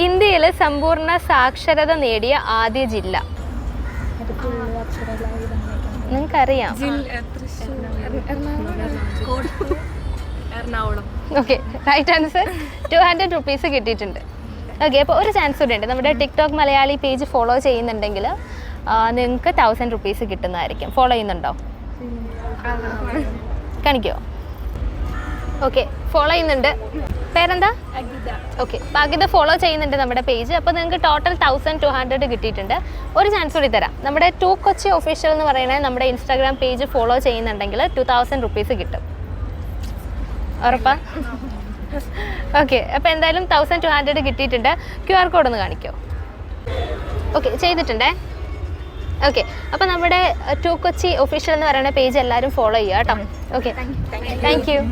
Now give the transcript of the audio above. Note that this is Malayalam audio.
ഇന്ത്യയിൽ സമ്പൂർണ്ണ സാക്ഷരത നേടിയ ആദ്യ ജില്ല നിങ്ങൾക്കറിയാം? Okay, right answer. 200 rupees കിട്ടിയിട്ടുണ്ട്. ഓക്കെ, അപ്പോൾ ഒരു ചാൻസ് കൂടെ ഉണ്ട്. നമ്മുടെ ടിക്ടോക്ക് മലയാളി പേജ് ഫോളോ ചെയ്യുന്നുണ്ടെങ്കിൽ നിങ്ങൾക്ക് 1000 rupees കിട്ടുന്നതായിരിക്കും. ഫോളോ ചെയ്യുന്നുണ്ടോ? കാണിക്കോ? ഓക്കെ, ഫോളോ ചെയ്യുന്നുണ്ട്. പേരെന്താ? ഓക്കെ, ബാക്കിത് ഫോളോ ചെയ്യുന്നുണ്ട് നമ്മുടെ പേജ്. അപ്പോൾ നിങ്ങൾക്ക് ടോട്ടൽ 1200 കിട്ടിയിട്ടുണ്ട്. ഒരു ചാൻസ് കൂടി തരാം. നമ്മുടെ ടു കൊച്ചി ഒഫീഷ്യൽ എന്ന് പറയുന്നത് നമ്മുടെ ഇൻസ്റ്റാഗ്രാം പേജ് ഫോളോ ചെയ്യുന്നുണ്ടെങ്കിൽ 2000 rupees കിട്ടും. ഉറപ്പാ? ഓക്കെ, അപ്പോൾ എന്തായാലും 1200 കിട്ടിയിട്ടുണ്ട്. QR കോഡ് ഒന്ന് കാണിക്കോ? ഓക്കെ, ചെയ്തിട്ടുണ്ടേ. ഓക്കെ, അപ്പോൾ നമ്മുടെ ടു കൊച്ചി ഒഫീഷ്യൽ എന്ന് പറയുന്ന പേജ് എല്ലാവരും ഫോളോ ചെയ്യുക കേട്ടോ. Okay, thank you.